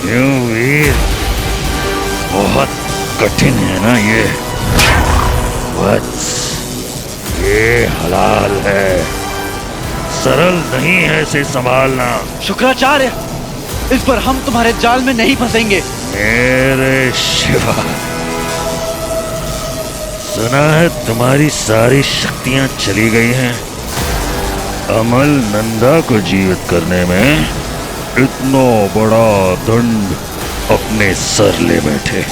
क्यों वीर, बहुत कठिन है ना ये वत्स, ये हलाल है, सरल नहीं है इसे संभालना। शुक्राचार्य, इस पर हम तुम्हारे जाल में नहीं फंसेंगे। मेरे शिवा, सुना है तुम्हारी सारी शक्तियां चली गई हैं। अमल नंदा को जीवित करने में इतना बड़ा दंड अपने सर ले बैठे।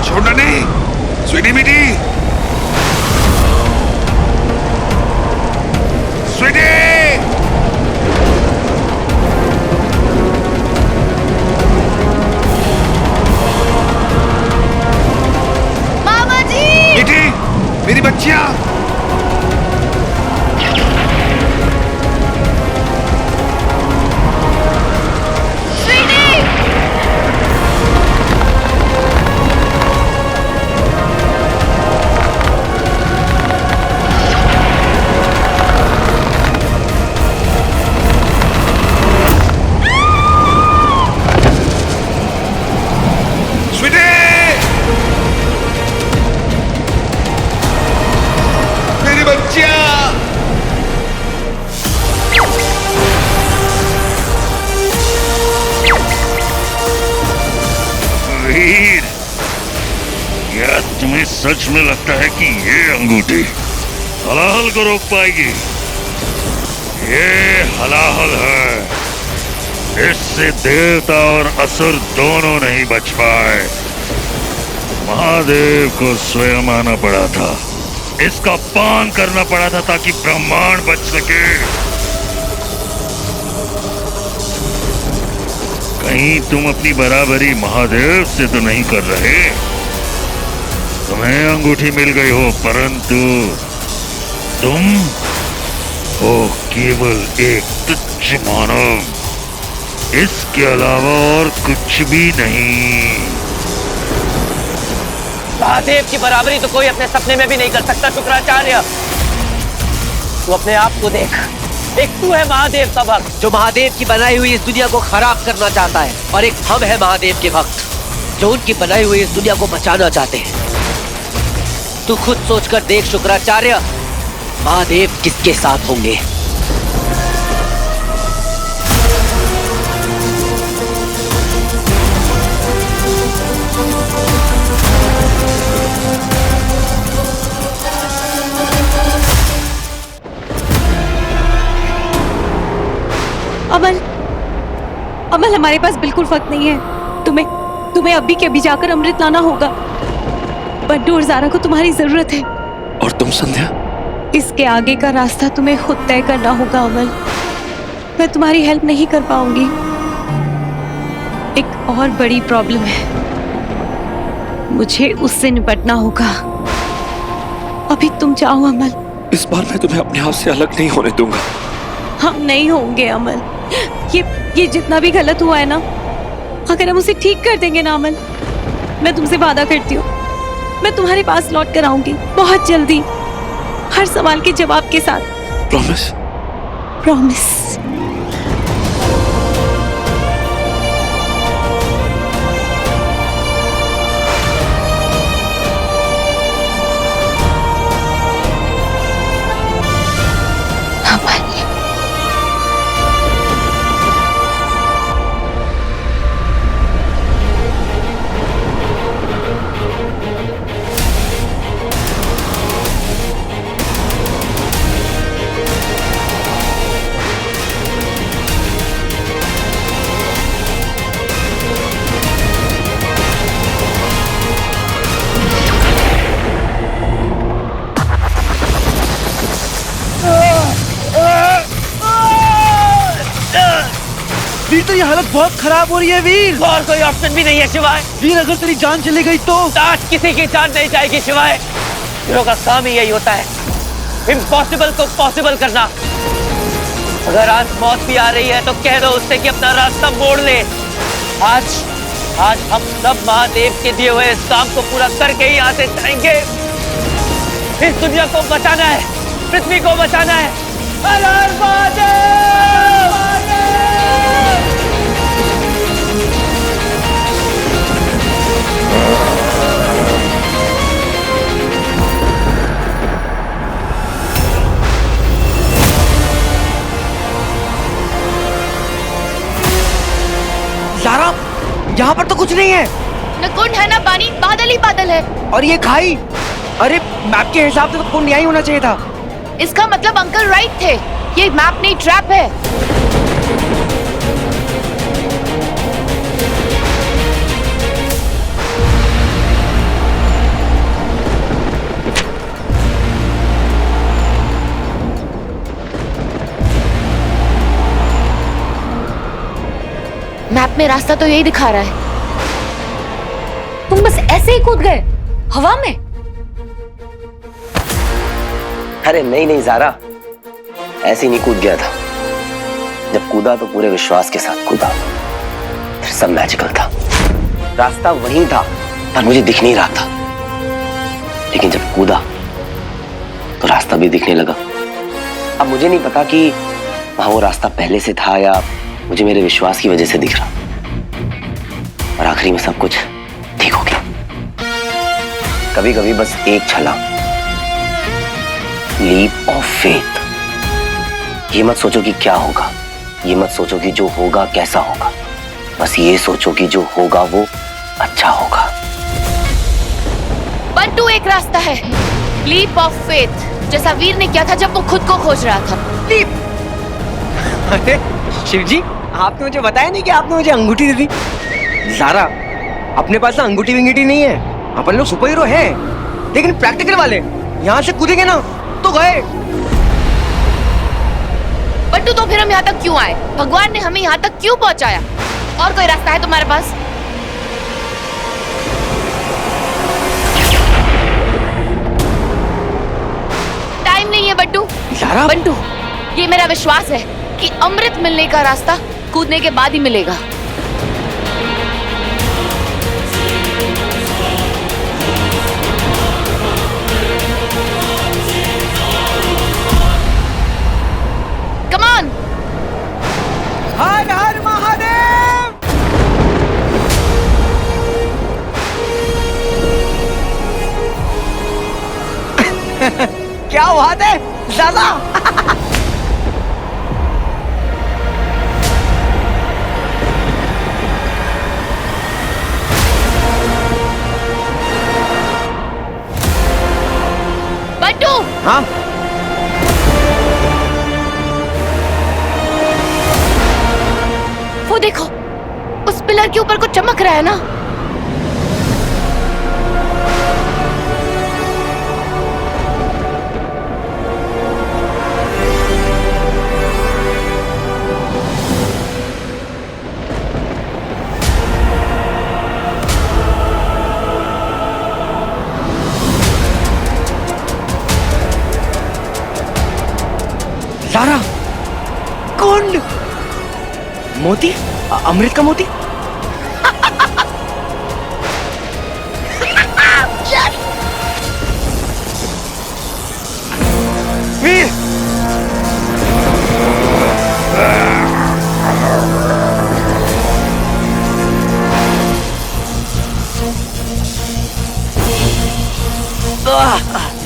छोड़ना नहीं, स्वीटी बेटी, स्वीटी। मामा जी! बेटी, मेरी बच्चियां। वीर, क्या तुम्हें सच में लगता है कि ये अंगूठी हलाहल को रोक पाएगी? ये हलाहल है, इससे देवता और असुर दोनों नहीं बच पाए। महादेव को स्वयं आना पड़ा था, इसका पान करना पड़ा था ताकि ब्रह्मांड बच सके। कहीं तुम अपनी बराबरी महादेव से तो नहीं कर रहे? तुम्हें अंगूठी मिल गई हो, परंतु तुम हो केवल एक तुच्छ मानव, इसके अलावा और कुछ भी नहीं। महादेव की बराबरी तो कोई अपने सपने में भी नहीं कर सकता शुक्राचार्य। तू अपने आप को देख, एक तू है महादेव का भक्त जो महादेव की बनाई हुई इस दुनिया को खराब करना चाहता है, और एक हम है महादेव के भक्त जो उनकी बनाई हुई इस दुनिया को बचाना चाहते हैं। तू खुद सोचकर देख शुक्राचार्य, महादेव किसके साथ होंगे? अमल, अमल, हमारे पास बिल्कुल वक्त नहीं है। तुम्हें अभी के अभी जाकर अमृत लाना होगा। बड्डू और ज़ारा को तुम्हारी जरूरत है। और तुम संध्या? इसके आगे का रास्ता तुम्हें खुद तय करना होगा अमल। मैं तुम्हारी हेल्प नहीं कर पाऊंगी। एक और बड़ी प्रॉब्लम है, मुझे उससे निपटना होगा। अभी तुम चाहो अमल। इस बार मैं तुम्हें अपने हाथ से अलग नहीं होने दूंगा। हम नहीं होंगे अमल। ये जितना भी गलत हुआ है ना, अगर हम उसे ठीक कर देंगे ना अमल, मैं तुमसे वादा करती हूँ, मैं तुम्हारे पास लौट कर आऊंगी बहुत जल्दी, हर सवाल के जवाब के साथ। प्रॉमिस? प्रॉमिस। हालत बहुत खराब हो रही है वीर। और कोई ऑप्शन भी नहीं है शिवाय। वीर अगर तेरी जान चली गई तो आज किसी की जान नहीं जाएगी शिवाय। हीरो का काम ही यही होता है, इम्पॉसिबल को पॉसिबल करना। अगर आज मौत भी आ रही है तो कह दो उससे कि अपना रास्ता मोड़ ले। आज हम सब महादेव के दिए हुए इस काम को पूरा करके ही यहाँ से जाएंगे। इस दुनिया को बचाना है, पृथ्वी को बचाना है। हर हर महादेव! ज़ारा, यहाँ पर तो कुछ नहीं है। न कुंड है ना पानी, बादल ही बादल है। और ये खाई, अरे मैप के हिसाब से तो कुंड यहीं होना चाहिए था। इसका मतलब अंकल राइट थे, ये मैप नहीं ट्रैप है। मैप में रास्ता तो यही दिखा रहा है। तुम बस ऐसे ही कूद गए हवा में? अरे नहीं ज़ारा, ऐसे ही नहीं कूद गया था। जब कूदा तो पूरे विश्वास के साथ कूदा, फिर सब मैजिकल था। रास्ता वहीं था पर मुझे दिख नहीं रहा था, लेकिन जब कूदा तो रास्ता भी दिखने लगा। अब मुझे नहीं पता कि वहां वो रास्ता पहले से था या मुझे मेरे विश्वास की वजह से दिख रहा, और आखिरी में सब कुछ ठीक हो गया। कभी कभी बस एक छलांग, लीप ऑफ फेथ। ये मत सोचो कि क्या होगा, ये मत सोचो कि जो होगा कैसा होगा, बस ये सोचो कि जो होगा वो अच्छा होगा। बंटू एक रास्ता है, लीप ऑफ फेथ, जैसा वीर ने किया था जब वो खुद को खोज रहा था। लीप! अरे शिवजी, आपने मुझे बताया नहीं कि आपने मुझे अंगूठी दे दी। ज़ारा, अपने पास ना अंगूठी विंगूठी नहीं है। अपन लोग सुपर हीरो हैं, लेकिन प्रैक्टिकल वाले। यहाँ से कूदेंगे ना तो गए। बंटू तो फिर हम यहाँ तक क्यों आए? भगवान ने हमें यहाँ तक क्यों पहुँचाया? और कोई रास्ता है तुम्हारे पास? टाइम नहीं है बंटू। ज़ारा, बंटू, ये मेरा विश्वास है कि अमृत मिलने का रास्ता कूदने के बाद ही मिलेगा। Come on! हर हर महादेव! क्या बात है ज़ारा? बंटू! हाँ, वो देखो, उस पिलर के ऊपर कुछ चमक रहा है ना? ज़ारा, कुंड, मोती, अमृत का मोती। वीर!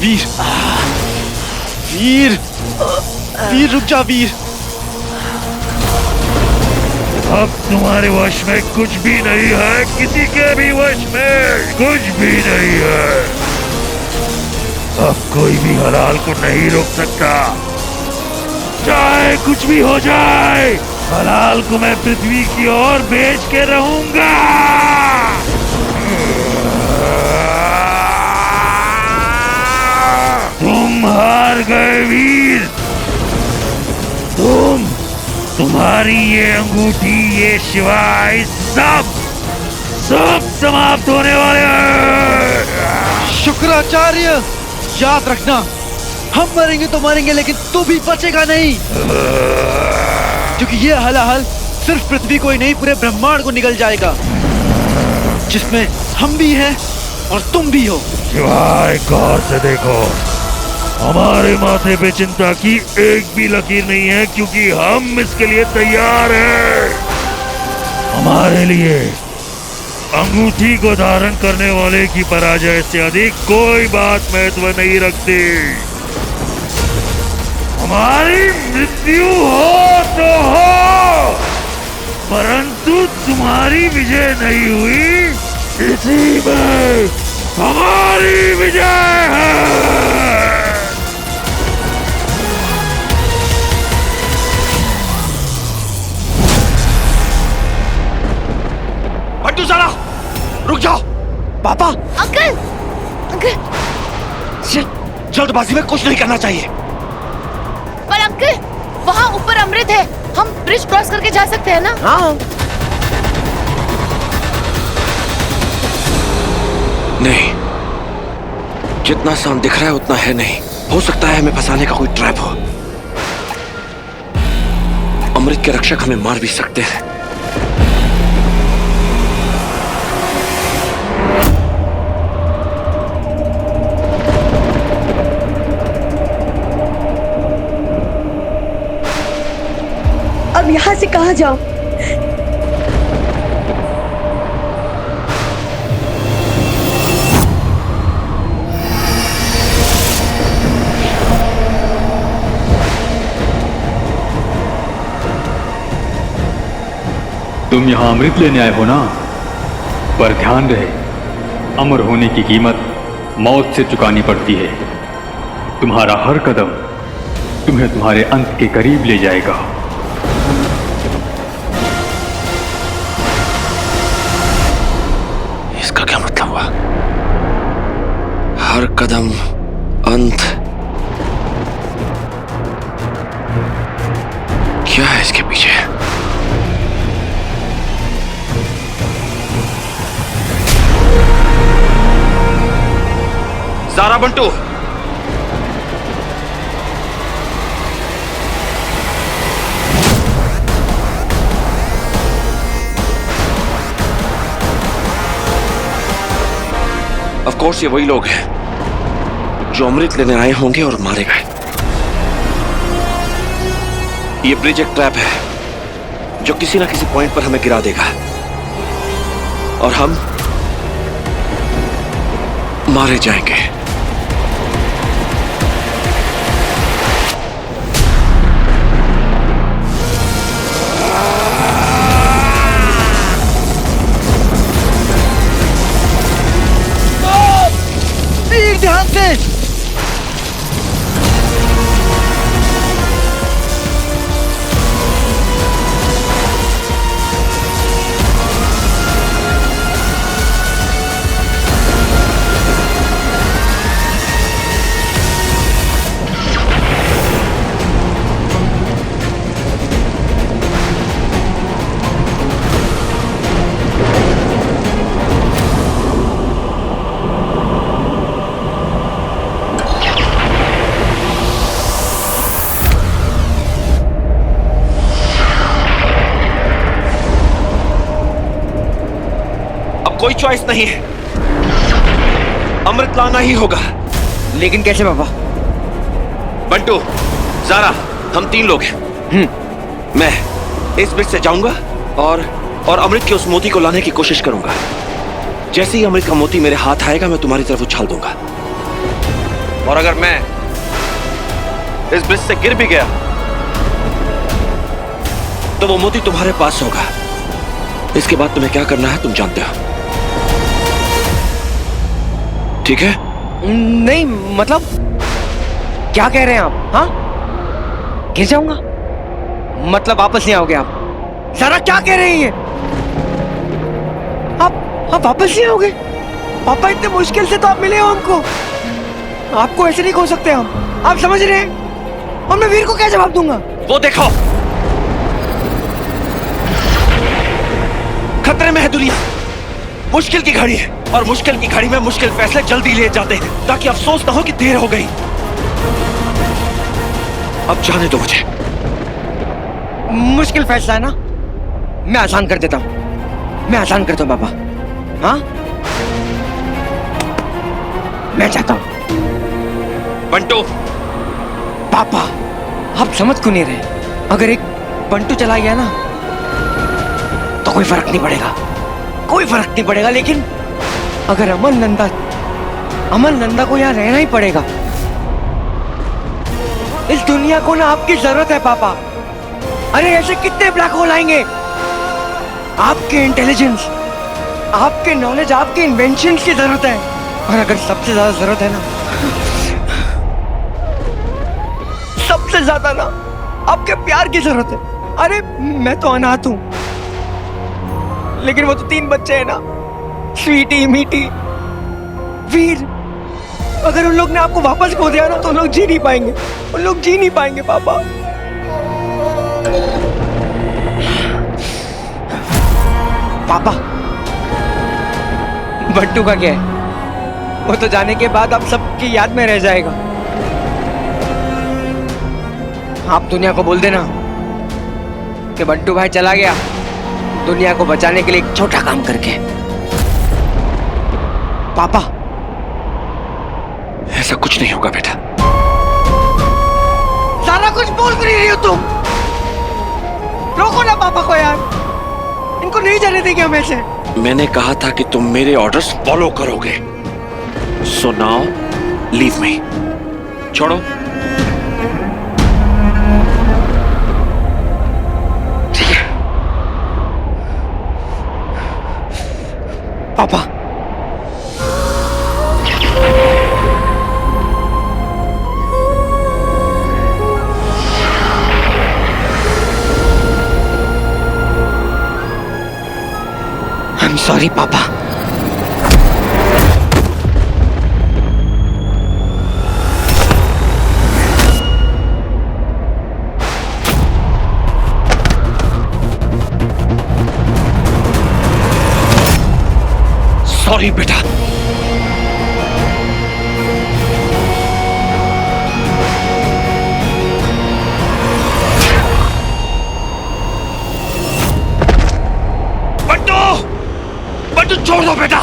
वीर वीर वीर रुक जा वीर। अब तुम्हारे वश में कुछ भी नहीं है, किसी के भी वश में कुछ भी नहीं है। अब कोई भी हलाल को नहीं रोक सकता, चाहे कुछ भी हो जाए। हलाल को मैं पृथ्वी की ओर बेच के रहूंगा। तुम हार गए वीर, तुम्हारा तुम्हारी ये अंगूठी, ये शिवाय सब समाप्त होने वाले हैं। शुक्राचार्य, याद रखना, हम मरेंगे तो मरेंगे, लेकिन तू भी बचेगा नहीं, क्योंकि ये हलाहल सिर्फ पृथ्वी को ही नहीं, पूरे ब्रह्मांड को निगल जाएगा, जिसमें हम भी हैं और तुम भी हो। शिवाय, गौर से देखो, हमारे माथे पे चिंता की एक भी लकीर नहीं है, क्योंकि हम इसके लिए तैयार हैं। हमारे लिए अंगूठी को धारण करने वाले की पराजय से अधिक कोई बात महत्व नहीं रखती। हमारी मृत्यु हो तो हो, परंतु तुम्हारी विजय नहीं हुई, इसी में हमारी विजय है। बंटू ज़ारा, रुक जाओ। पापा, अंकल, अंकल, जल्दबाजी में कुछ नहीं करना चाहिए। पर अंकल, वहाँ ऊपर अमृत है, हम ब्रिज क्रॉस करके जा सकते हैं ना? हाँ। नहीं, जितना साउंड दिख रहा है उतना है नहीं। हो सकता है हमें फंसाने का कोई ट्रैप हो। अमृत के रक्षक हमें मार भी सकते हैं। अब यहाँ से कहाँ जाऊं? तुम यहाँ अमृत लेने आए हो ना, पर ध्यान रहे, अमर होने की कीमत मौत से चुकानी पड़ती है। तुम्हारा हर कदम तुम्हें तुम्हारे अंत के करीब ले जाएगा। इसका क्या मतलब हुआ? हर कदम अंत, क्या है इसके पीछे? ज़ारा, बंटू, ऑफ कोर्स ये वही लोग हैं जो अमृत लेने आए होंगे और मारे गए। ये ब्रिज एक ट्रैप है जो किसी ना किसी पॉइंट पर हमें गिरा देगा और हम मारे जाएंगे। ध्यान से। कोई चॉइस नहीं है, अमृत लाना ही होगा। लेकिन कैसे पापा? बंटू, ज़ारा, हम 3 लोग हैं। मैं इस ब्रिज से जाऊंगा और अमृत के उस मोती को लाने की कोशिश करूंगा। जैसे ही अमृत का मोती मेरे हाथ आएगा मैं तुम्हारी तरफ उछाल दूंगा, और अगर मैं इस ब्रिज से गिर भी गया तो वो मोती तुम्हारे पास होगा। इसके बाद तुम्हें क्या करना है तुम जानते हो, ठीक है? नहीं, मतलब क्या कह रहे हैं आप? हाँ, गिर जाऊंगा मतलब वापस नहीं आओगे आप? सारा क्या कह रही हैं? आप वापस नहीं आओगे? पापा, इतने मुश्किल से तो आप मिले हो हमको, आपको ऐसे नहीं खो सकते हम। आप समझ रहे हैं? और मैं वीर को क्या जवाब दूंगा? वो देखो, खतरे में है दुनिया। मुश्किल की घड़ी है और मुश्किल की घड़ी में मुश्किल फैसले जल्दी लिए जाते हैं ताकि अफसोस ना हो कि देर हो गई। अब जाने दो मुझे। मुश्किल फैसला है ना, मैं आसान कर देता हूँ। मैं आसान करता हूँ पापा। हाँ, मैं चाहता हूँ। बंटू। पापा, आप समझ क्यों नहीं रहे? अगर एक बंटू चला गया ना तो कोई फर्क नहीं पड़ेगा, कोई फर्क नहीं पड़ेगा। लेकिन अगर अमल नंदा को यहाँ रहना ही पड़ेगा। इस दुनिया को ना आपकी जरूरत है पापा। अरे ऐसे कितने ब्लैक होल आएंगे? आपके इंटेलिजेंस, आपके नॉलेज, आपके इन्वेंशंस की जरूरत है। और अगर सबसे ज्यादा जरूरत है ना, सबसे ज्यादा ना आपके प्यार की जरूरत है। अरे मैं तो अनाथ हूं, लेकिन वो तो 3 बच्चे हैं ना, स्वीटी, मीठी, वीर। अगर उन लोग ने आपको वापस खो दिया ना तो उन लोग जी नहीं पाएंगे, उन लोग जी नहीं पाएंगे पापा। पापा, बंटू का क्या है? वो तो जाने के बाद आप सबकी याद में रह जाएगा। आप दुनिया को बोल देना कि बंटू भाई चला गया दुनिया को बचाने के लिए एक छोटा काम करके। पापा, ऐसा कुछ नहीं होगा बेटा। सारा कुछ बोल कर रही हो तुम। रोको ना पापा को यार, इनको नहीं जाने देंगे हम ऐसे। मैंने कहा था कि तुम मेरे ऑर्डर्स फॉलो करोगे। So now leave me. छोड़ो। ठीक है पापा। I'm sorry, पापा। सॉरी बेटा। बंटू छोड़ दो बेटा,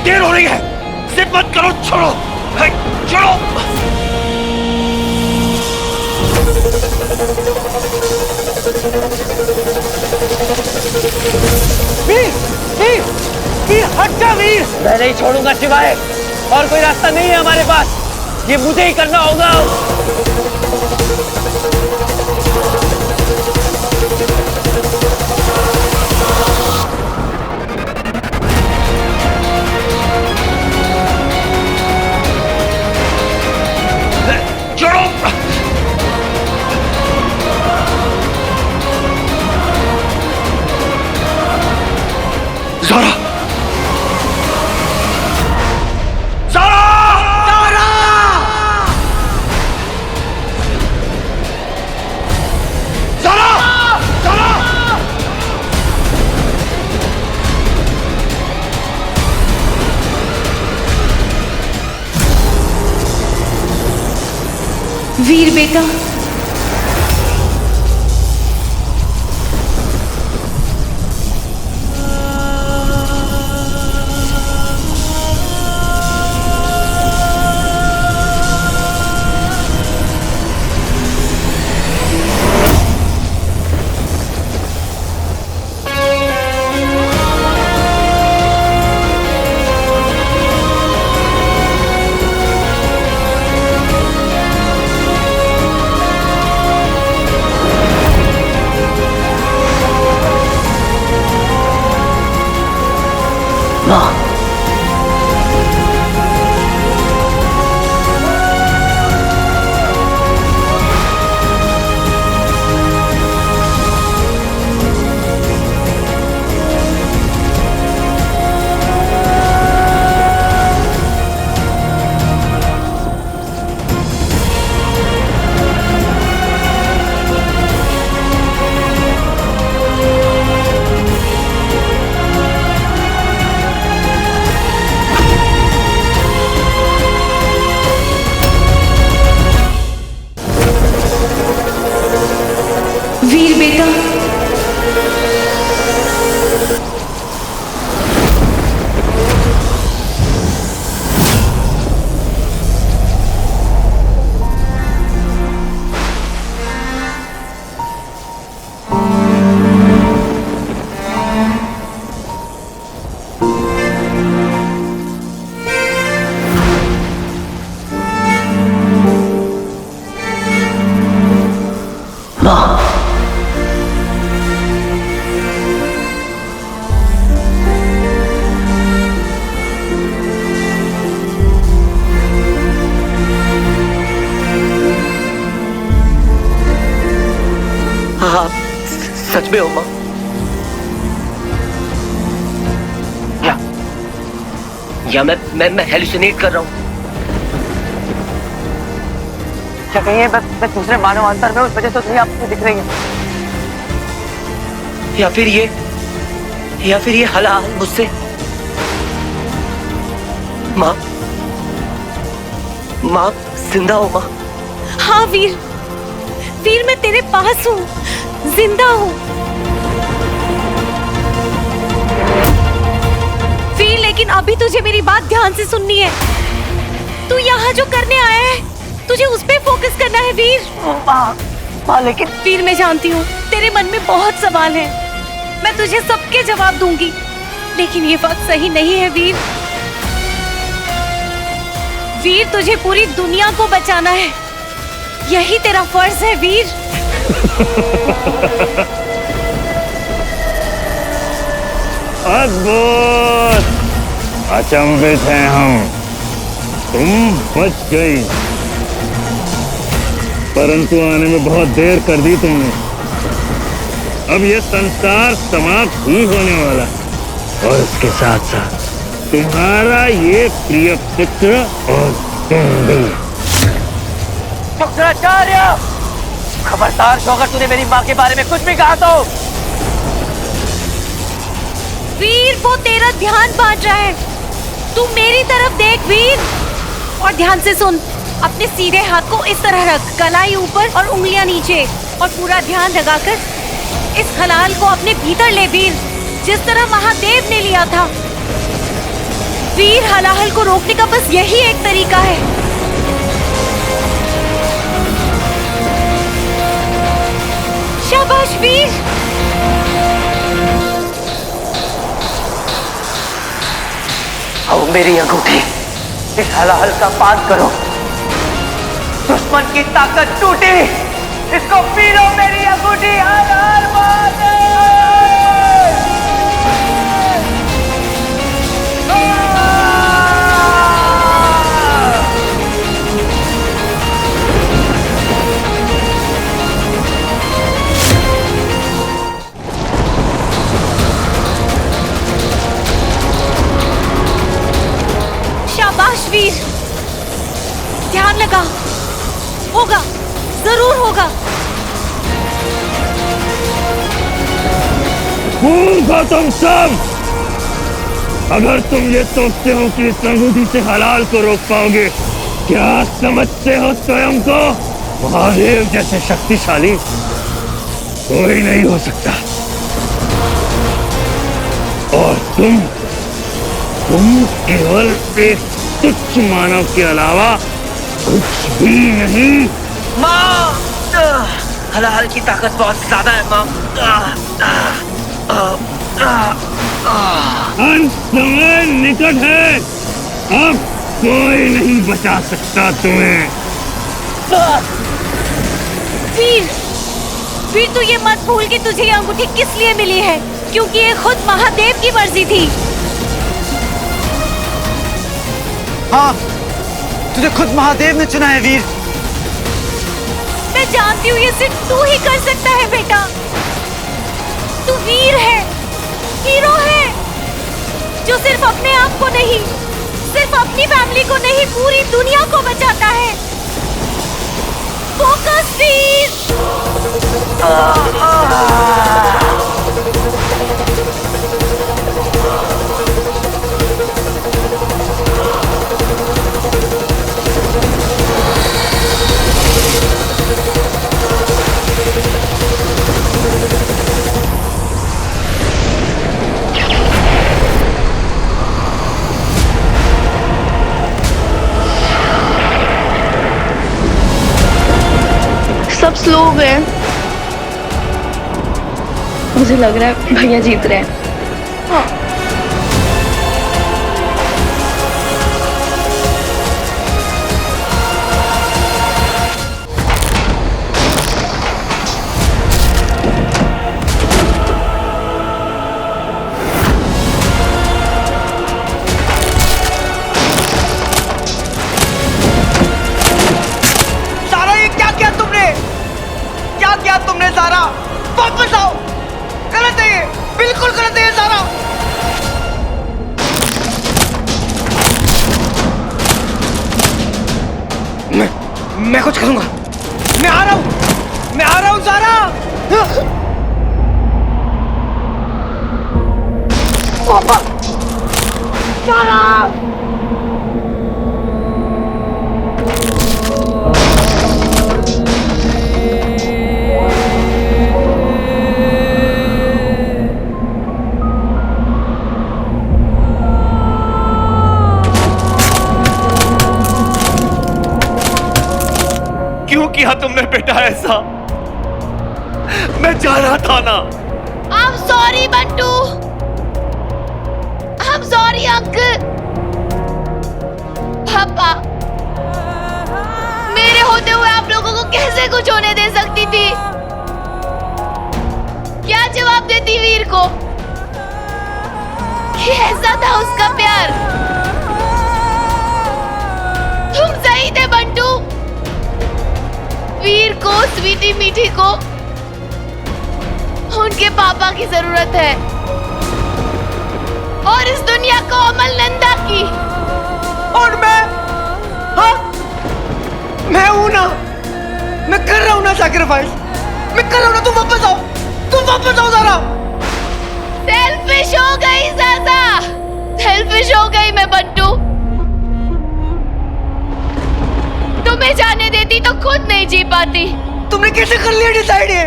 देर हो रही है। जिद मत करो, छोड़ो। छोड़ो। वीर, वीर, वीर, हट जा वीर। मैं नहीं छोड़ूंगा सिवाय, और कोई रास्ता नहीं है हमारे पास। ये मुझे ही करना होगा। ज़ारा! ज़ारा! ज़ारा! ज़ारा! ज़ारा! वीर बेटा, में हो माँ? या मैं हेलुसिनेट कर रहा हूँ? क्या कहिए मैं दूसरे मानवांतर में, उस वजह से तुम्हें आपको दिख रही है? या फिर ये हलाल मुझसे? माँ जिंदा हो माँ? हाँ वीर, मैं तेरे पास हूँ, जिंदा हूँ। वीर, लेकिन अभी तुझे मेरी बात ध्यान से सुननी है। तू यहाँ जो करने आया है, तुझे उस पे फोकस करना है वीर। माँ लेकिन वीर, मैं जानती हूँ तेरे मन में बहुत सवाल हैं। मैं तुझे सबके जवाब दूंगी, लेकिन ये वक्त सही नहीं है वीर। वीर, तुझे पूरी दुनिया को बचाना है, यही तेरा फर्ज है वीर। अद्भुत, अचंभित हैं हम। तुम बच गई, परंतु आने में बहुत देर कर दी तुमने। अब ये संसार समाप्त ही होने वाला, और इसके साथ साथ तुम्हारा ये प्रिय पुत्र और तुम भी। शुक्राचार्य, खबरदार जो अगर तूने मेरी माँ के बारे में कुछ भी कहा तो। वीर, वो तेरा ध्यान बांट रहा है, तू मेरी तरफ देख वीर, और ध्यान से सुन। अपने सीधे हाथ को इस तरह रख, कलाई ऊपर और उंगलियां नीचे, और पूरा ध्यान लगाकर इस हलाल को अपने भीतर ले वीर, जिस तरह महादेव ने लिया था। वीर, हलाहल को रोकने का बस यही एक तरीका है। शाबाश वीर। आओ मेरी अंगूठी, इस हलाहल का पान करो। दुश्मन की ताकत टूटी, इसको पी लो मेरी अंगूठी। हर हर महादेव। शाबाश वीर, ध्यान लगा, होगा, जरूर होगा। मूर्ख हो तुम सब! अगर तुम ये सोचते हो कि इस अंगूठी से हलाल को रोक पाओगे, क्या समझते हो स्वयं को? महादेव जैसे शक्तिशाली कोई नहीं हो सकता, और तुम केवल एक तुच्छ मानव के अलावा कुछ भी नहीं। माँ, हलाहल की ताकत बहुत ज्यादा है माँ। अंत समय निकट है, अब कोई नहीं बचा सकता तुम्हें। वीर, तू ये मत भूल कि तुझे ये अंगूठी किस लिए मिली है, क्योंकि ये खुद महादेव की मर्जी थी। हाँ, तुझे खुद महादेव ने चुना है वीर। मैं जानती हूँ ये सिर्फ तू ही कर सकता है बेटा। तू वीर है, हीरो है, जो सिर्फ अपने आप को नहीं, सिर्फ अपनी फैमिली को नहीं, पूरी दुनिया को बचाता है। फोकस वीर। सब स्लो हो गए। मुझे लग रहा है भैया जीत रहे हैं। हाँ। सारा, ये क्या किया तुमने? क्या किया तुमने सारा? वापस आओ, मैं कुछ करूंगा। मैं आ रहा हूँ ज़ारा। पापा, ज़ारा। क्यों किया तुमने बेटा ऐसा? मैं जा रहा था ना। I'm sorry Bantu. I'm sorry uncle. पापा, मेरे होते हुए आप लोगों को कैसे कुछ होने दे सकती थी? क्या जवाब देती वीर को? कि ऐसा था उसका प्यार। तुम सही थे बंटू। वीर को, स्वीटी मीठी को उनके पापा की जरूरत है और इस दुनिया को अमल नंदा की। और मैं, हाँ, मैं हूं ना। मैं कर रहा हूं ना सैक्रिफाइस। मैं कर रहा हूं ना। तुम वापस आओ ज़ारा। सेल्फिश हो गई ज़ाज़ा। सेल्फिश हो गई मैं बंटू। तुम्हें जाने देती तो खुद नहीं जी पाती। तुमने कैसे कर लिया डिसाइड? ये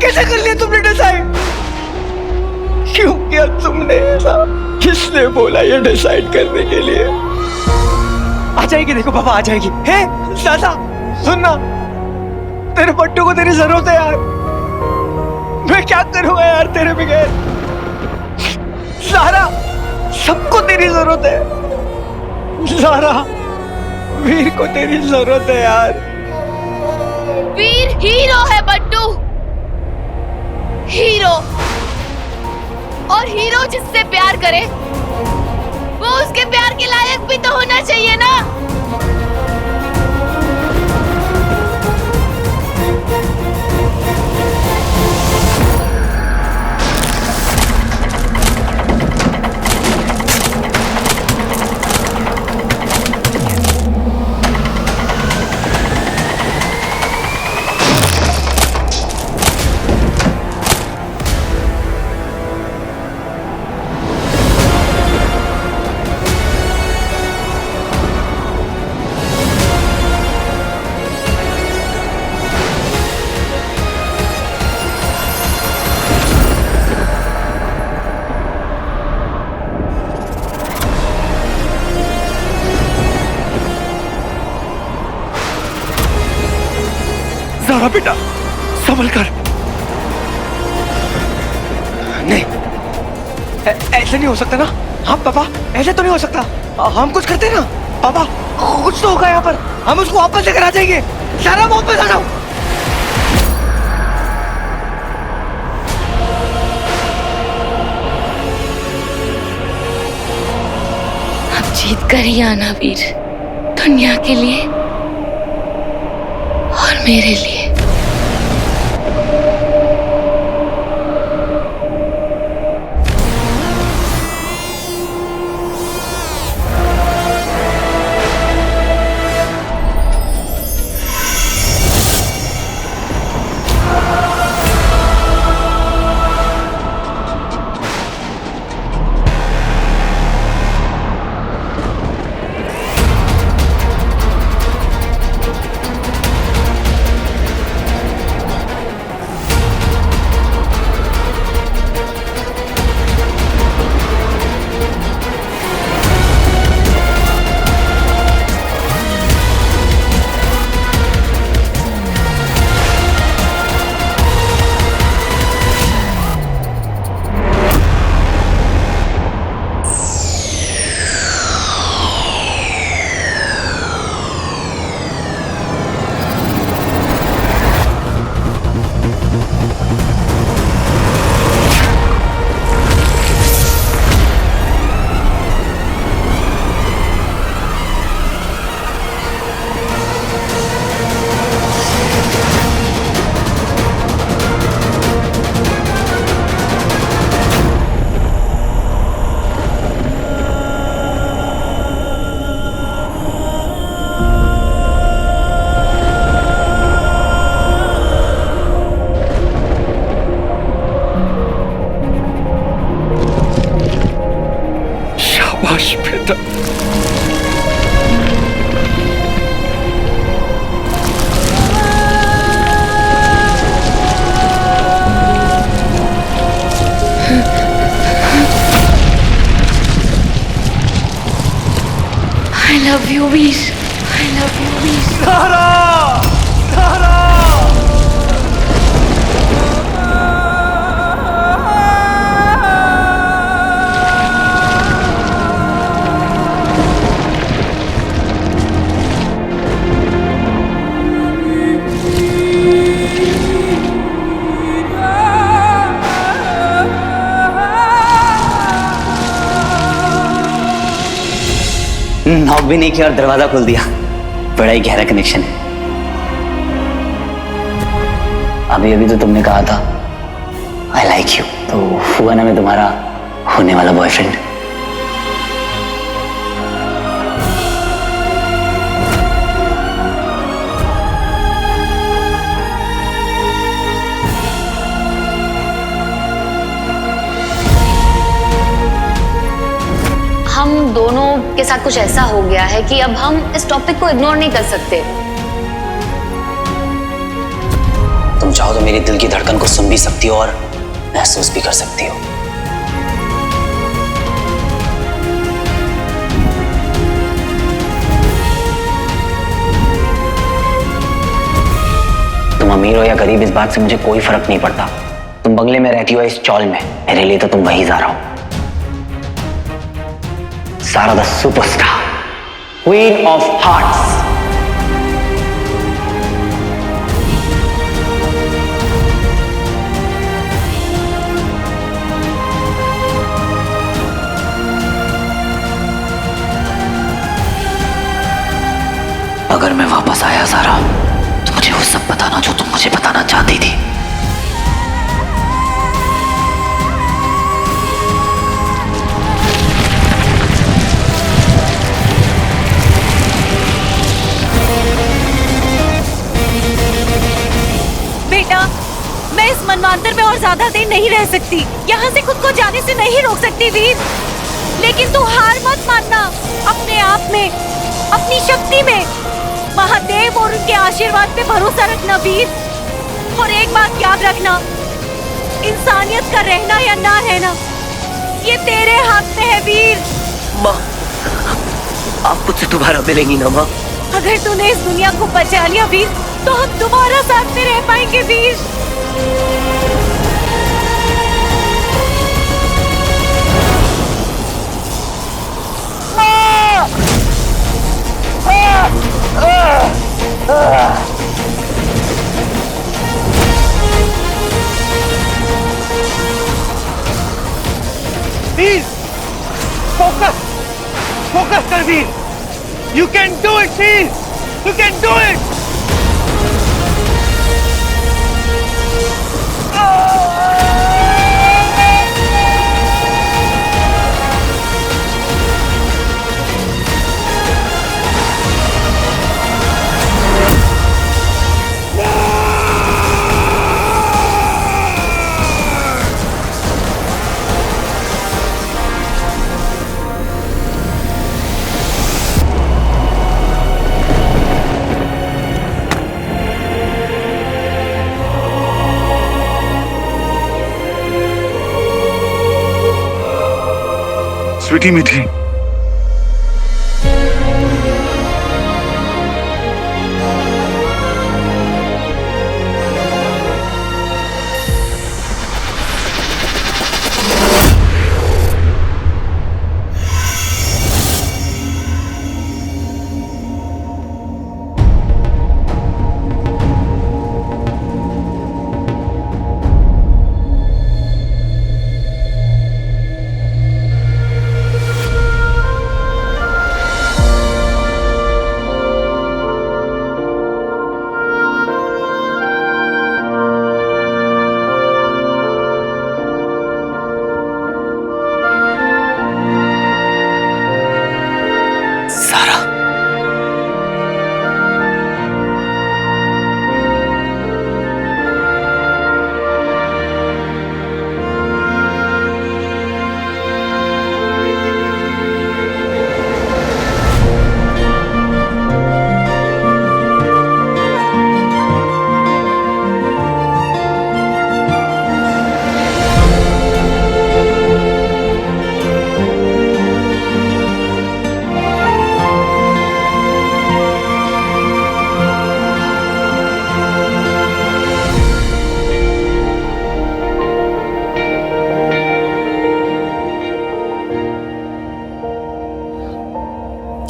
कैसे कर लिया तुमने डिसाइड? क्यों किया तुमने ऐसा? किसने बोला ये डिसाइड करने के लिए? आ जाएगी, देखो पापा आ जाएगी। है ज़ाज़ा, सुनना, तेरे बट्टू को तेरी जरूरत है यार। मैं क्या करूंगा यार तेरे बगैर? ज़ारा, सबको तेरी जरूरत है। ज़ारा, वीर को तेरी जरूरत है यार। वीर हीरो है बट्टू, हीरो। और हीरो जिससे प्यार करे वो उसके प्यार के लायक भी तो होना चाहिए ना। ज़ारा बेटा, संभल कर। नहीं, ऐसे नहीं हो सकता ना। हाँ पापा, ऐसे तो नहीं हो सकता। हम कुछ करते ना पापा। कुछ तो होगा यहाँ पर। हम उसको वापस लेकर आ जाएंगे। ज़ारा वापस आ जाओ। अब जीत कर ही आना वीर, दुनिया के लिए और मेरे लिए। शाबाश बेटा। I love you, Veer. I love you, Veer. Zara! Zara! Knock भी नहीं किया और दरवाजा खोल दिया। बड़ा ही गहरा कनेक्शन है। अभी अभी तो तुमने कहा था आई लाइक यू, तो हुआ ना मैं तुम्हारा होने वाला बॉयफ्रेंड। हम दोनों के साथ कुछ ऐसा हो गया है कि अब हम इस टॉपिक को इग्नोर नहीं कर सकते। तुम चाहो तो मेरी दिल की धड़कन को सुन भी सकती हो और महसूस भी कर सकती हो। तुम अमीर हो या गरीब इस बात से मुझे कोई फर्क नहीं पड़ता। तुम बंगले में रहती हो इस चौल में, मेरे लिए तो तुम वही ज़ारा हो। Zara the superstar, queen of hearts. अगर मैं वापस आया ज़ारा तो मुझे वो सब बताना जो तुम मुझे बताना चाहती थी। बेटा, मैं इस मनवांतर में और ज्यादा देर नहीं रह सकती। यहाँ से खुद को जाने से नहीं रोक सकती वीर, लेकिन तू हार मत मानना। अपने आप में, अपनी शक्ति में महादेव और उनके आशीर्वाद पे भरोसा रखना वीर। और एक बात याद रखना, इंसानियत का रहना या ना रहना ये तेरे हाथ में है वीर। माँ, आप मुझसे दोबारा मिलेंगी ना माँ? अगर तूने इस दुनिया को बचा लिया वीर, तो हम दोबारा साथ में रह पाएंगे वीर। वीर, फोकस, फोकस कर वीर। You can do it, Veer. You can do it। Sweety मीठी,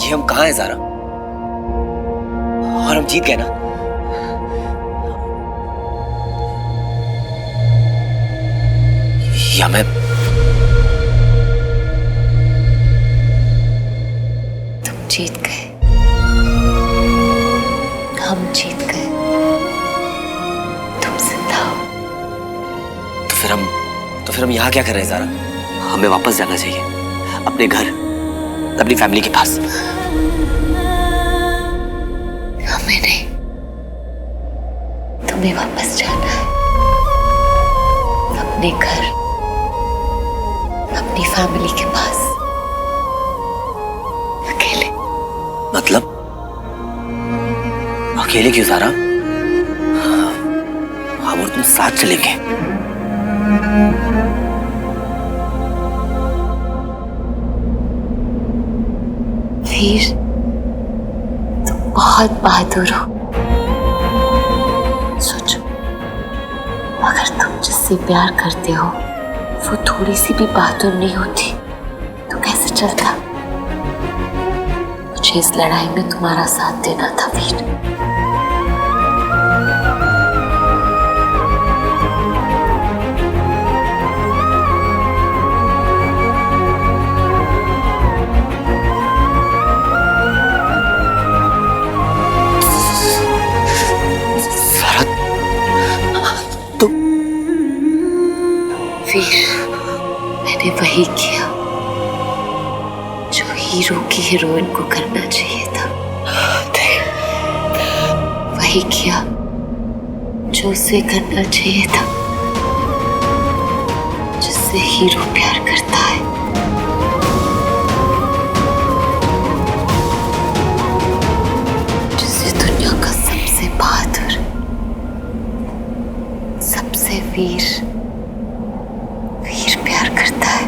ये हम कहाँ हैं ज़ारा? और हम जीत गए ना? या मैं तुम जीत गए, हम जीत गए, तुम जिंदा हो। तो फिर हम यहाँ क्या कर रहे हैं ज़ारा? हमें वापस जाना चाहिए अपने घर, अपनी फैमिली के पास। हमें नहीं, तुम्हें वापस जाना है अपने घर, अपनी फैमिली के पास, अकेले। मतलब अकेले क्यों ज़ारा? हम और तुम साथ चलेंगे। वीर, तुम बहुत बहादुर हो। सोचो, अगर तुम जिससे प्यार करते हो वो थोड़ी सी भी बहादुर नहीं होती तो कैसे चलता? मुझे इस लड़ाई में तुम्हारा साथ देना था वीर। वीर, मैंने वही किया जो हीरो की हीरोइन को करना चाहिए था। वही किया जो उसे करना चाहिए था, जिससे हीरो प्यार करता है। जिससे दुनिया का सबसे बहादुर, सबसे वीर प्यार करता है।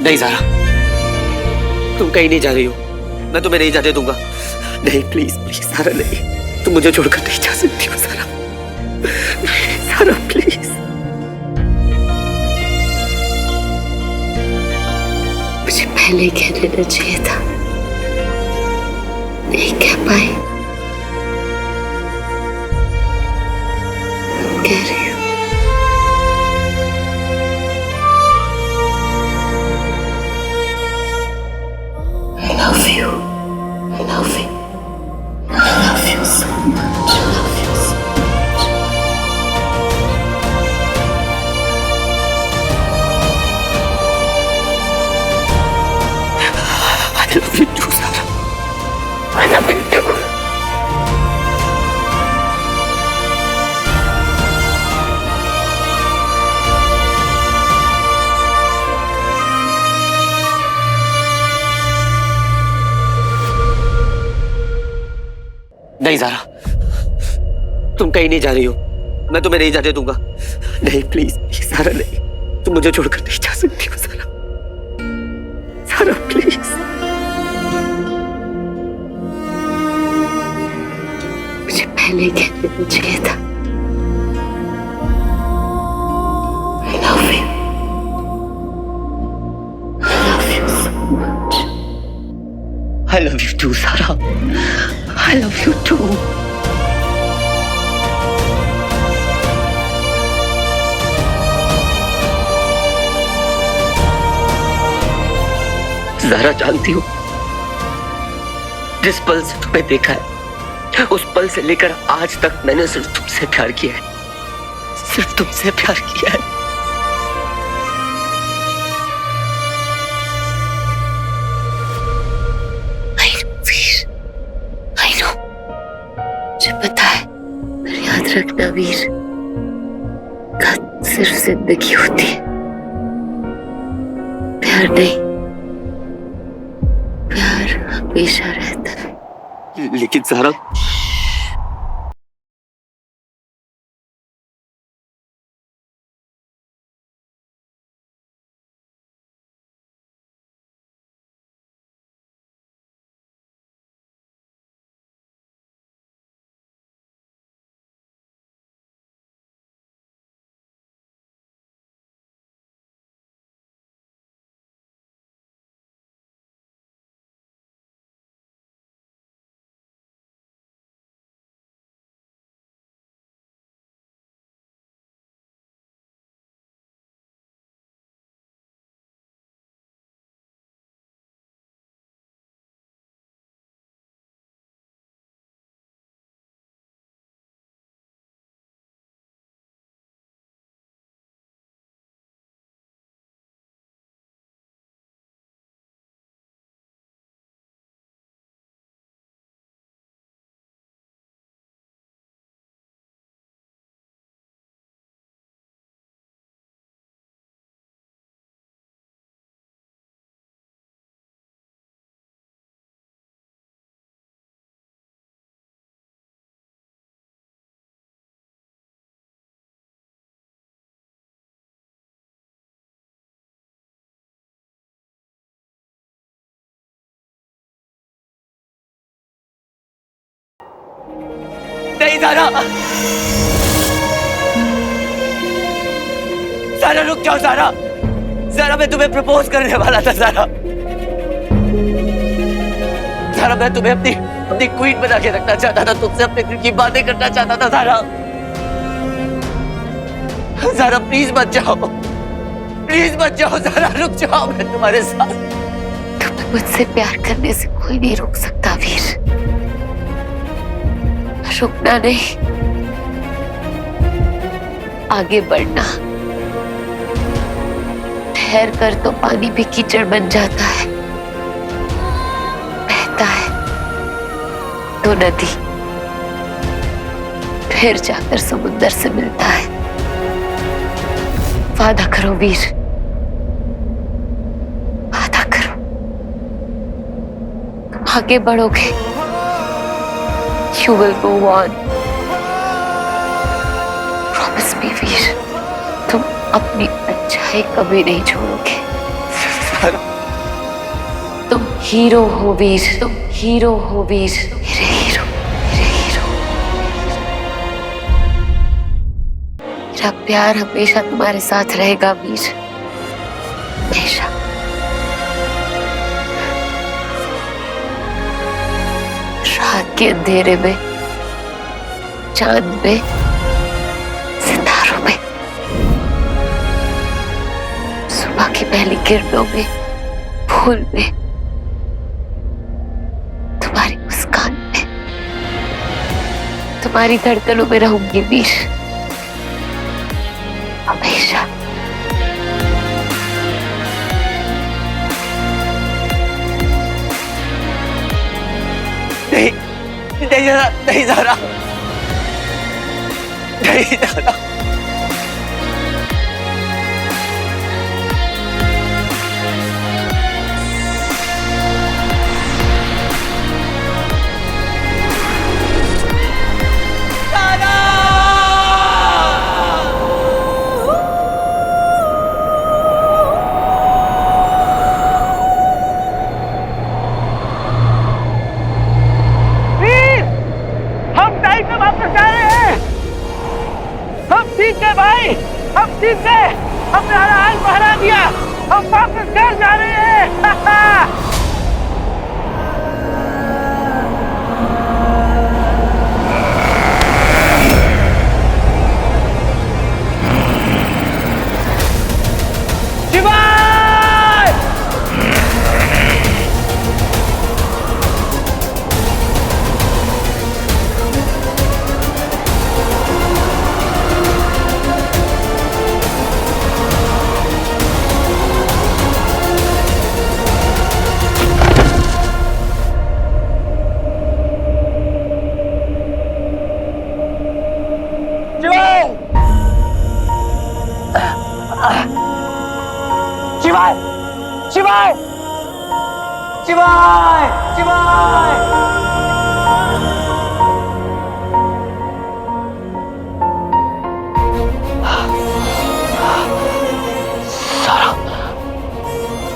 नहीं ज़ारा, तुम कहीं नहीं जा रही हो। मैं तुम्हें नहीं जाने दूंगा। नहीं, प्लीज प्लीज ज़ारा, नहीं, तुम मुझे छोड़कर नहीं जा सकती हो ज़ारा। ज़ारा प्लीज। मुझे पहले कह लेना चाहिए था, नहीं कह पाई। कह रही हूँ, I love you. I love you. I love you so much. I love you so much. I love you too, Zaara. I love you too. नहीं ज़ारा, तुम कहीं नहीं जा रही हो। मैं तुम्हें नहीं जाने दूंगा। नहीं, प्लीज प्लीज ज़ारा, नहीं, तुम मुझे छोड़कर नहीं जा सकती हो ज़ारा। ज़ारा प्लीज। मुझे पहले कह लेना चाहिए था। I love you. I love you so much. I love you too, Zaara. I love you too. Zaara, जानती हो, जिस पल से तुम्हें देखा है उस पल से लेकर आज तक मैंने सिर्फ तुमसे प्यार किया है। सिर्फ तुमसे प्यार किया है। मुझे पता है, पर याद रखना वीर, सिर्फ जिंदगी होती है, प्यार नहीं। प्यार हमेशा रहता है। लेकिन ज़ारा, ज़ारा, ज़ारा रुक जाओ ज़ारा, ज़ारा मैं तुम्हें प्रपोज करने वाला था ज़ारा, ज़ारा मैं तुम्हें अपनी क्वीन बना के रखना चाहता था, तुमसे अपने दिल की बातें करना चाहता था ज़ारा, ज़ारा प्लीज मत जाओ, प्लीज मत जाओ ज़ारा, रुक जाओ, मैं तुम्हारे साथ। तुम्हें मुझसे प्यार करने से कोई नहीं रोक सकता वीर, रुकना नहीं, आगे बढ़ना। ठहर कर तो पानी भी कीचड़ बन जाता है, बहता है तो नदी, फिर जाकर समुद्र से मिलता है। वादा करो वीर, वादा करो, तुम आगे बढ़ोगे, You will go on. Promise me वीर, तुम अपनी अच्छाई कभी नहीं छोड़ोगे। तुम हीरो हो वीर, तुम हीरो हो वीर, मेरे हीरो, मेरे हीरो। मेरा प्यार हमेशा तुम्हारे साथ रहेगा वीर, हमेशा। रात के अंधेरे में, चांद में, सितारों में, सुबह की पहली किरणों में, फूल में, तुम्हारी मुस्कान में, तुम्हारी धड़कनों में रहूंगी वीर, हमेशा। नहीं नहीं ज़ारा, नहीं ज़ारा, नहीं ज़ारा, ठीक है भाई, हम ठीक है, हमने हाल बहला दिया, हम वापस घर जा रहे हैं। शिवाय, शिवाय, शिवाय, शिवाय।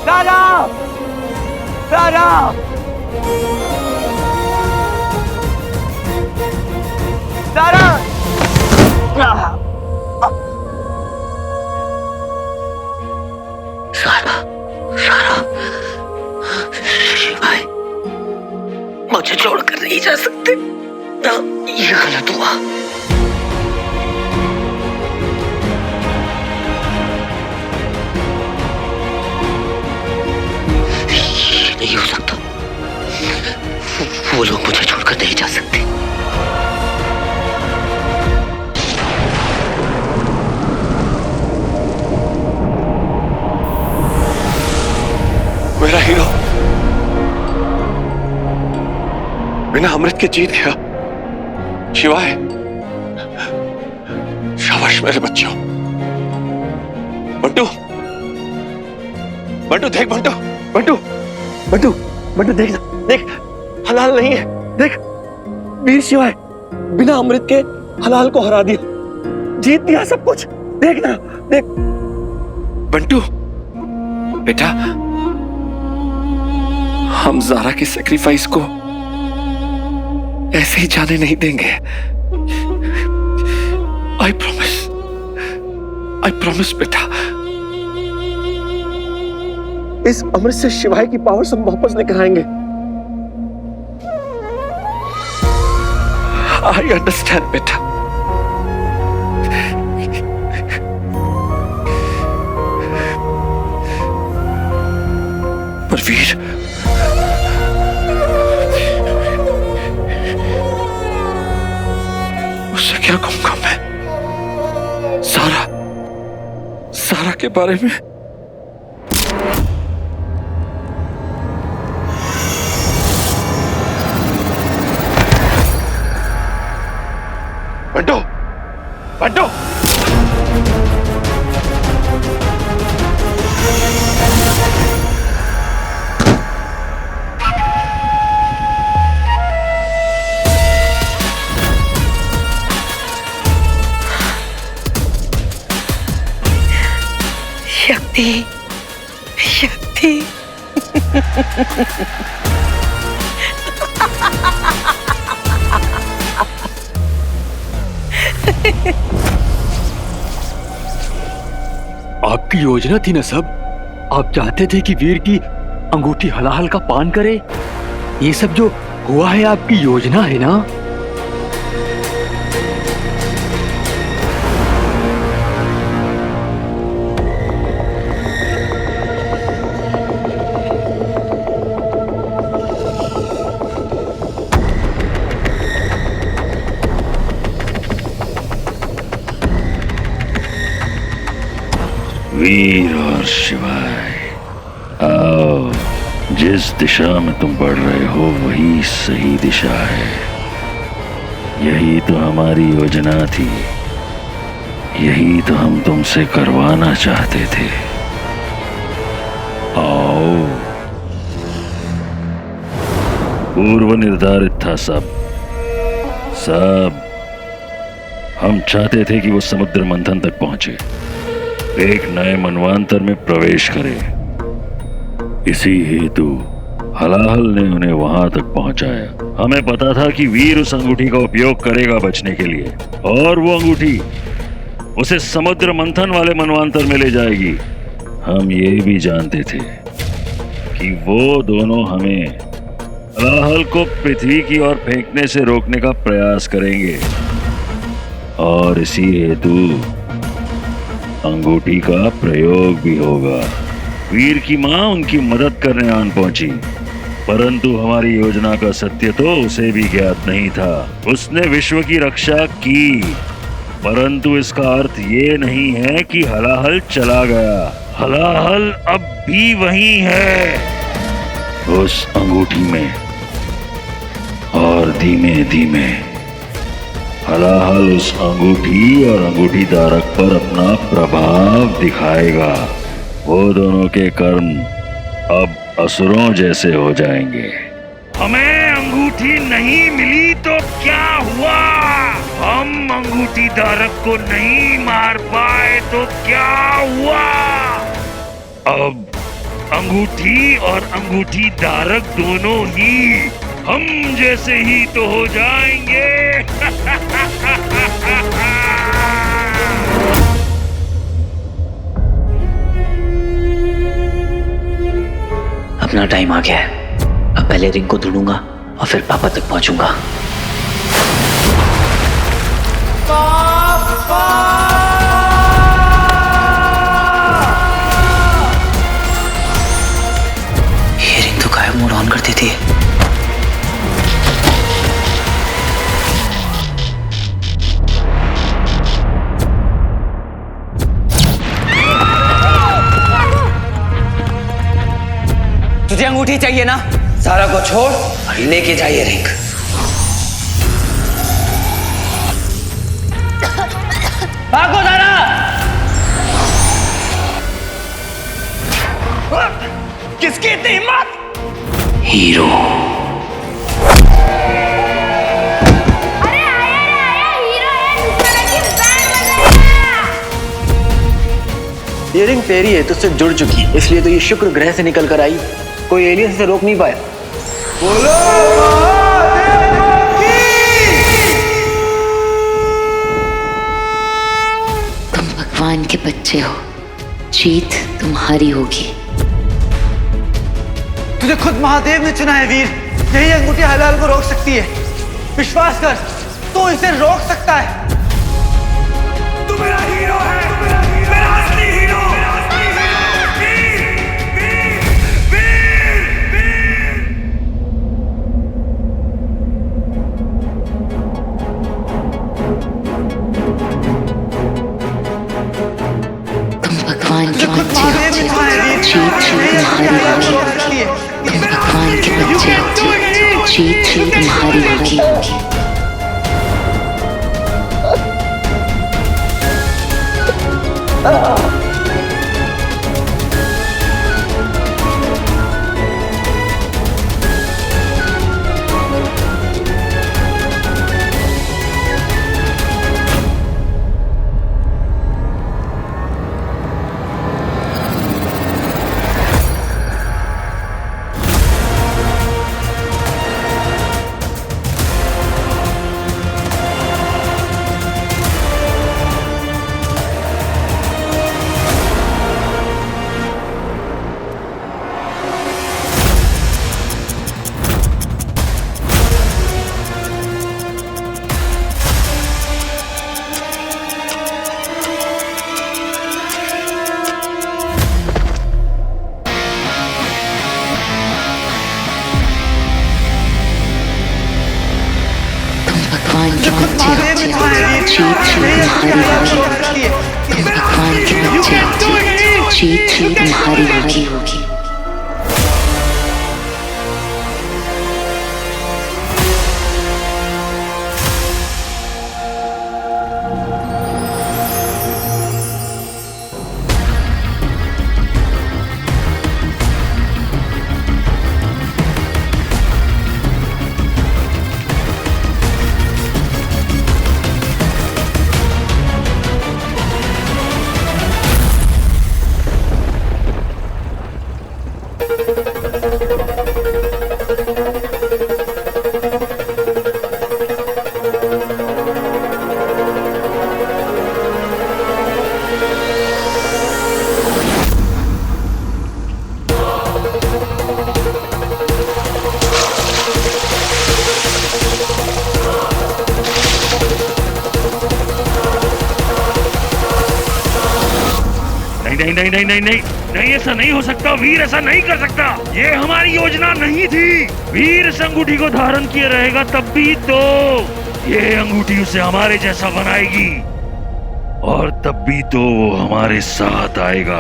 ज़ारा, ज़ारा, ज़ारा, शिवाय, मुझे छोड़कर नहीं जा सकते, ये गलत हुआ। ये नहीं हो सकता, वो लोग मुझे छोड़कर नहीं जा सकते। मेरा हीरो बिना अमृत के जीत गया। शिवाय, शाबाश मेरे बच्चों। बंटू, बंटू देख, बंटू, बंटू, बंटू, बंटू देख ना, देख, हलाल नहीं है, देख, वीर शिवाय बिना अमृत के हलाल को हरा दिया, जीत दिया सब कुछ, देख ना, देख। बंटू बेटा, हम ज़ारा के सैक्रिफाइस को ऐसे ही जाने नहीं देंगे। आई प्रॉमिस बेटा, इस अमृत से शिवाय की पावर सब वापस लेकर आएंगे। आई अंडरस्टैंड बेटा। पर वीर, उससे क्या कहूंगा मैं? सारा के बारे में। बंटो, बंटो, शक्ति, शक्ति। आपकी योजना थी ना सब? आप चाहते थे कि वीर की अंगूठी हलाहल का पान करे? ये सब जो हुआ है आपकी योजना है ना? वीर और शिवाय, आओ, जिस दिशा में तुम बढ़ रहे हो वही सही दिशा है। यही तो हमारी योजना थी, यही तो हम तुमसे करवाना चाहते थे। आओ, पूर्व निर्धारित था सब। हम चाहते थे कि वो समुद्र मंथन तक पहुंचे, एक नए मनवांतर में प्रवेश करे। इसी हेतु हलाहल ने उन्हें वहां तक पहुंचाया। हमें पता था कि वीर उस अंगूठी का उपयोग करेगा बचने के लिए, और वो अंगूठी उसे समुद्र मंथन वाले मनवांतर में ले जाएगी। हम ये भी जानते थे कि वो दोनों हमें हलाहल को पृथ्वी की ओर फेंकने से रोकने का प्रयास करेंगे, और इसी हेतु अंगूठी का प्रयोग भी होगा। वीर की मां उनकी मदद करने आन पहुंची, परंतु हमारी योजना का सत्य तो उसे भी ज्ञात नहीं था। उसने विश्व की रक्षा की, परंतु इसका अर्थ ये नहीं है कि हलाहल चला गया। हलाहल अब भी वहीं है, उस अंगूठी में, और धीमे धीमे हलाहल उस अंगूठी और अंगूठी धारक पर अपना प्रभाव दिखाएगा। वो दोनों के कर्म अब असुरों जैसे हो जाएंगे। हमें अंगूठी नहीं मिली तो क्या हुआ? हम अंगूठी धारक को नहीं मार पाए तो क्या हुआ? अब अंगूठी और अंगूठी धारक दोनों ही हम जैसे ही तो हो जाएंगे। अपना टाइम आ गया है। अब पहले रिंग को ढूंढूंगा और फिर पापा तक पहुंचूंगा। ये रिंग तो गायब मोड ऑन कर देती है। तुझे अंगूठी चाहिए ना? सारा को छोड़ और लेके जाइए रिंग। भागो दारा! किसकी इतनी हिम्मत? हीरो। अरे आया हीरो है, दुश्मन की बैंड बजाएगा। ये रिंग तेरी है, तुझसे जुड़ चुकी है, इसलिए तो ये शुक्र ग्रह से निकल कर आई। कोई एलियन से रोक नहीं पाया। बोलो महादेव की! भगवान के बच्चे हो, जीत तुम्हारी होगी। तुझे खुद महादेव ने चुना है वीर। यही अंगूठी हलाल को रोक सकती है। विश्वास कर, तू इसे रोक सकता है। तू मेरा हीरो है, मेरा असली हीरो। तुम भगवान के बच्चे हो, जीत तुम्हारी होगी। तुम भगवान के बच्चे हो, जीत तुम्हारी होगी। भगवान के बच्चे हो, जीत तुम्हारी होगी। तुम भगवान के बच्चे हो, जीत तुम्हारी होगी। नहीं, ऐसा नहीं हो सकता। वीर ऐसा नहीं कर सकता। ये हमारी योजना नहीं थी। वीर इस अंगूठी को धारण किए रहेगा तब भी तो ये अंगूठी उसे हमारे जैसा बनाएगी, और तब भी तो वो हमारे साथ आएगा।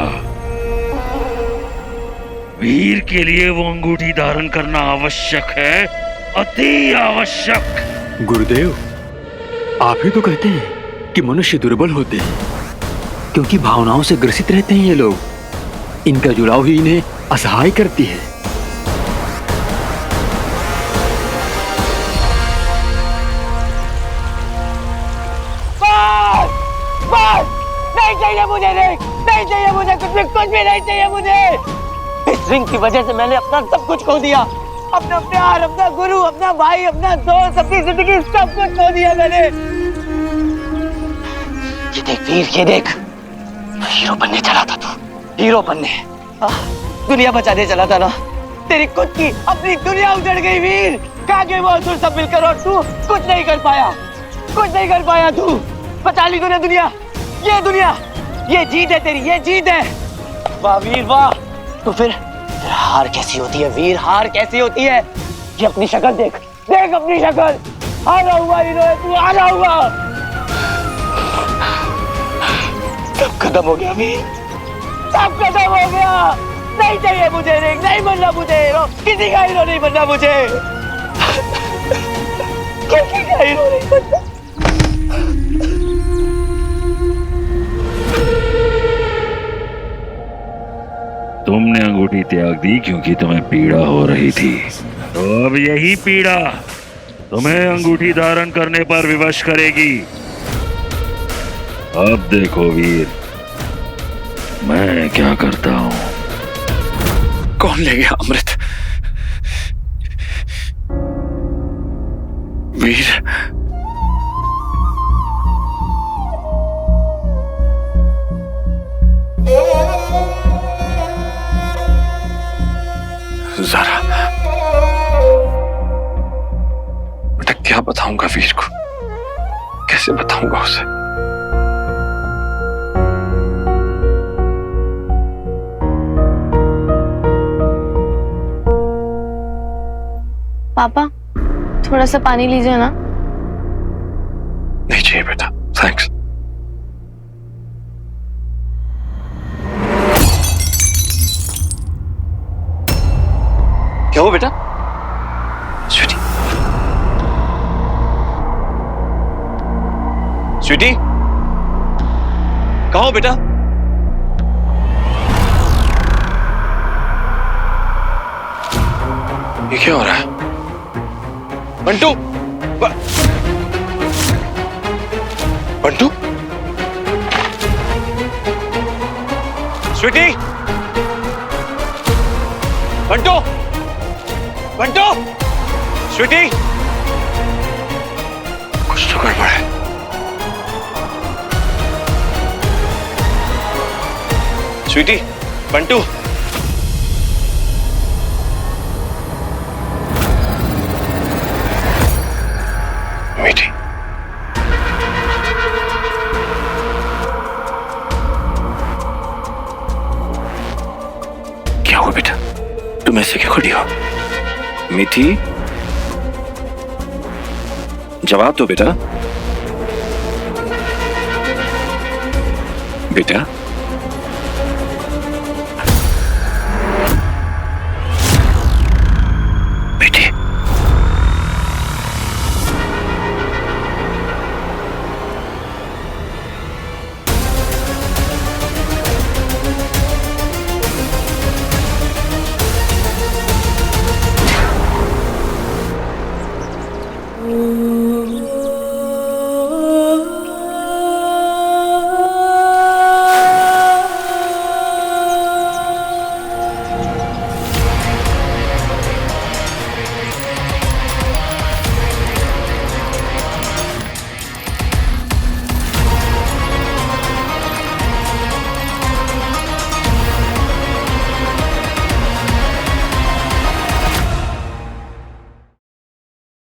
वीर के लिए वो अंगूठी धारण करना आवश्यक है, अति आवश्यक। गुरुदेव, आप ही तो कहते हैं कि मनुष्य दुर्बल होते हैं क्योंकि भावनाओं से ग्रसित रहते हैं ये लोग। इनका जुड़ाव ही इन्हें असहाय करती है। नहीं चाहिए मुझे, नहीं चाहिए मुझे, कुछ भी नहीं चाहिए मुझे। इस रिंग की वजह से मैंने अपना सब कुछ खो दिया। अपना प्यार, अपना गुरु, अपना भाई, अपना दोस्त, अपनी जिंदगी, सब कुछ खो दिया मैंने। ये देख वीर, ये देख, हीरो बनने चला था तू, हीरो बनने। दुनिया बचाने चला था ना। तेरी खुद की अपनी दुनिया उजड़ गई वीर। कहाँ गए वो असुर सब मिलकर, और तू कुछ नहीं कर पाया, कुछ नहीं कर पाया। तू बचा ली तूने दुनिया, ये दुनिया, ये जीत है तेरी, ये जीत है। वाह वीर वाह। तो फिर हार कैसी होती है वीर, हार कैसी होती है? ये अपनी शक्ल देख, देख अपनी शक्ल। हारा हुआ हीरो है तू, हारा हुआ। सब खत्म हो गया वीर, सब खत्म हो गया। नहीं चाहिए मुझे रिंग, नहीं बनना मुझे हीरो, किसी का हीरो नहीं बनना मुझे, किसी का हीरो नहीं बनना। तुमने अंगूठी त्याग दी क्योंकि तुम्हें पीड़ा हो रही थी, तो अब यही पीड़ा तुम्हें अंगूठी धारण करने पर विवश करेगी। अब देखो वीर, मैं क्या करता हूं। कौन ले गया अमृत? वीर, ज़ारा, बेटा क्या बताऊंगा वीर को, कैसे बताऊंगा उसे? पापा थोड़ा सा पानी लीजिए ना। नहीं चाहिए बेटा, थैंक्स। क्या हुआ बेटा? स्वीटी, स्वीटी, कहाँ हो बेटा? ये क्या हो रहा है? बंटू, बंटू, स्वीटी, बंटू, बंटू, स्वीटी, कुछ तो गड़बड़ है। स्वीटी, बंटू, मीठी, क्या हुआ बेटा? तुम ऐसे क्यों खड़ी हो? मीठी, जवाब दो बेटा। बेटा